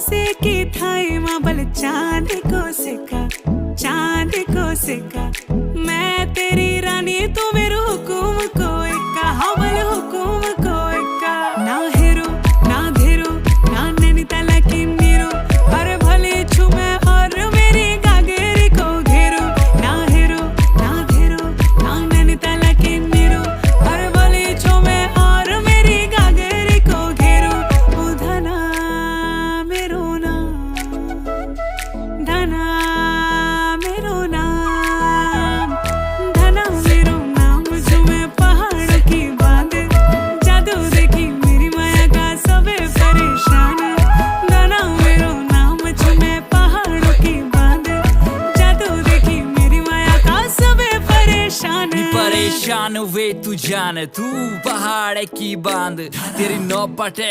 से की थाई माबल चांद को सिक्का मैं तेरी रानी तू मेरू हुकुम को इक्का हवल हुकुम को इक्का ना हेरो ना धेरो ना नैनीताल की नीरो अरे भले छू मैं और मेरी गागेरी को घेरो ना हेरो ना धेरो ना नैनीताल की नीरो अरे भले छू मैं और मेरी गागेरी को घेरो ओ धना मेरो नाम धना मेरो नाम धना मेरो नाम जो मैं पहाड़ों की बांध जादू देखी मेरी माया का सबे परेशान धना मेरो नाम जो मैं पहाड़ों की बांध जादू देखी मेरी माया का सबे परेशान परेशान वे तू जान तू पहाड़ की बांध तेरी नौपटे